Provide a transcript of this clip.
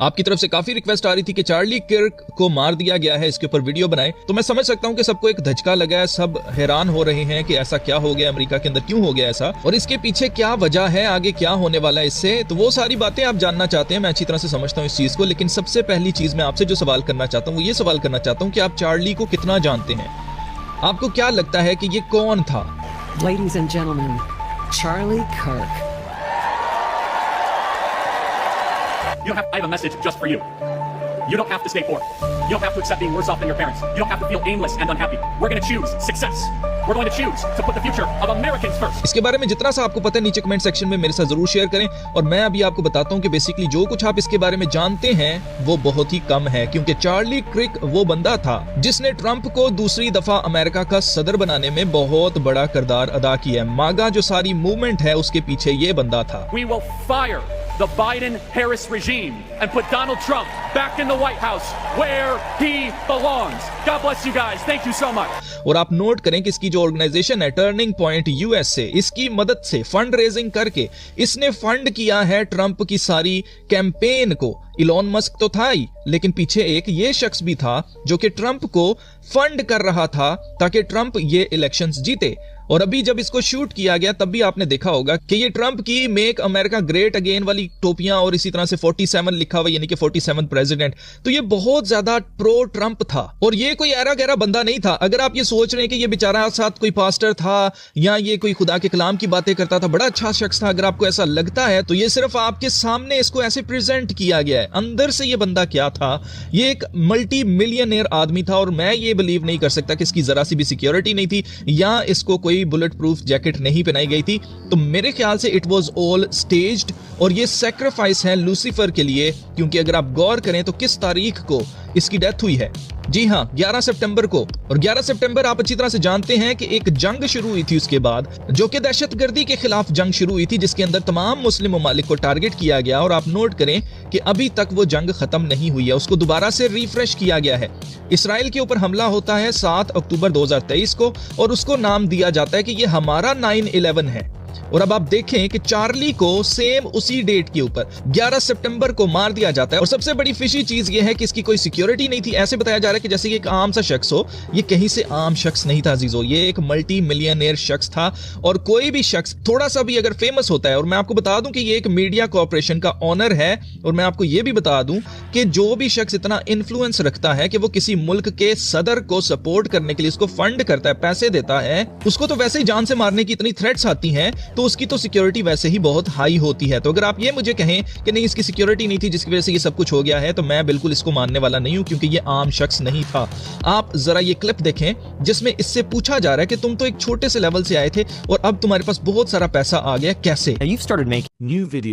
आपकी तरफ से काफी रिक्वेस्ट आ रही थी कि चार्ली किर्क को मार दिया गया है, इसके ऊपर वीडियो बनाए। तो मैं समझ सकता हूं कि सबको एक धचका लगा है, सब हैरान हो रहे हैं कि ऐसा क्या हो गया, अमेरिका के अंदर क्यों हो गया ऐसा, और इसके पीछे क्या वजह है, आगे क्या होने वाला है इससे। तो वो सारी बातें आप जानना चाहते हैं, मैं अच्छी तरह से समझता हूँ इस चीज को। लेकिन सबसे पहली चीज मैं आपसे जो सवाल करना चाहता हूँ वो ये सवाल करना चाहता हूँ कि आप चार्ली को कितना जानते हैं। आपको क्या लगता है कि ये कौन था? Ladies and gentlemen, Charlie Kirk. I have a message just for you. You don't have to stay poor. You don't have to accept being worse off than your parents. You don't have to feel aimless and unhappy. We're going to choose success. We're going to choose to put the future of Americans first. इसके बारे में जितना सा आपको पता है नीचे comment section में मेरे साथ जरूर शेयर करें। और मैं अभी आपको बताता हूँ कि बेसिकली जो कुछ आप इसके बारे में जानते हैं वो बहुत ही कम है, क्योंकि चार्ली किर्क वो बंदा था जिसने ट्रंप को दूसरी दफा अमेरिका का सदर बनाने में बहुत बड़ा किरदार अदा किया है। मागा जो सारी मूवमेंट है उसके पीछे ये बंदा था। We will fire the Biden-Harris regime and put Donald Trump back in the White House where he belongs. God bless you guys. Thank you so much. और आप नोट करें कि इसकी जो ऑर्गेनाइजेशन है टर्निंग पॉइंट यूएसए, इसकी मदद से फंड रेजिंग करके इसने फंड किया है ट्रंप की सारी कैंपेन को। इलॉन मस्क तो था ही, लेकिन पीछे एक ये शख्स भी था जो कि ट्रंप को फंड कर रहा था ताकि ट्रंप ये इलेक्शंस जीते। और अभी जब इसको शूट किया गया तब भी आपने देखा होगा कि ये ट्रंप की मेक अमेरिका ग्रेट अगेन वाली टोपियां और इसी तरह से 47 लिखा हुआ, यानी कि 47 प्रेसिडेंट। तो ये बहुत ज्यादा प्रो ट्रंप था और ये कोई ऐरा गहरा बंदा नहीं था। अगर आप ये सोच रहे हैं कि ये बेचारा साथ कोई पास्टर था या ये कोई खुदा के कलाम की बातें करता था, बड़ा अच्छा शख्स था, अगर आपको ऐसा लगता है तो ये सिर्फ आपके सामने इसको ऐसे प्रेजेंट किया गया है। अंदर से ये बंदा क्या था? ये एक मल्टी मिलियनेयर आदमी था और मैं ये बिलीव नहीं कर सकता कि इसकी जरा सी भी सिक्योरिटी नहीं थी या इसको कोई बुलेट प्रूफ जैकेट नहीं पहनाई गई थी। तो मेरे ख्याल से इट वाज ऑल स्टेज्ड और ये सैक्रिफाइस है लूसीफर के लिए, क्योंकि अगर आप गौर करें तो किस तारीख को इसकी डेथ हुई है? जी हां, 11 सितंबर को। और 11 सितंबर आप अच्छी तरह से जानते हैं कि एक जंग शुरू हुई थी उसके बाद, जो कि दहशतगर्दी के खिलाफ जंग शुरू हुई थी, जिसके अंदर तमाम मुस्लिम ममालिक को टारगेट किया गया। और आप नोट करें कि अभी तक वो जंग खत्म नहीं हुई है, उसको दोबारा से रिफ्रेश किया गया है। इसराइल के ऊपर हमला होता है 7 अक्टूबर 2023 को और उसको नाम दिया जाता है कि ये हमारा 9/11 है। और अब आप देखें कि चार्ली को सेम उसी डेट के ऊपर 11 सितंबर को मार दिया जाता है। और सबसे बड़ी फिशी चीज ये है कि इसकी कोई सिक्योरिटी नहीं थी। ऐसे बताया जा रहा है कि जैसे कि एक आम सा शख्स हो, ये कहीं से आम शख्स नहीं था अजीजों, ये एक मल्टी मिलियनेयर शख्स था। और कोई भी शख्स थोड़ा सा भी अगर फेमस होता है, और मैं आपको बता दूं कि ये एक मीडिया कॉर्पोरेशन का ऑनर है, और मैं आपको ये भी बता दूं कि जो भी शख्स इतना इन्फ्लुएंस रखता है कि वो किसी मुल्क के सदर को सपोर्ट करने के लिए उसको फंड करता है, पैसे देता है, उसको तो वैसे ही जान से मारने की इतनी थ्रेट्स आती हैं, तो उसकी तो सिक्योरिटी वैसे ही बहुत हाई होती है। तो अगर आप ये मुझे कहें कि नहीं इसकी सिक्योरिटी नहीं थी जिसकी वजह से ये सब कुछ हो गया है, तो मैं बिल्कुल इसको मानने वाला नहीं हूं, क्योंकि ये आम शख्स नहीं था। आप जरा ये क्लिप देखें जिसमें इससे पूछा जा रहा है कि तुम तो एक छोटे से लेवल से आए थे और अब तुम्हारे पास बहुत सारा पैसा आ गया, कैसे? Now you've started making new videos.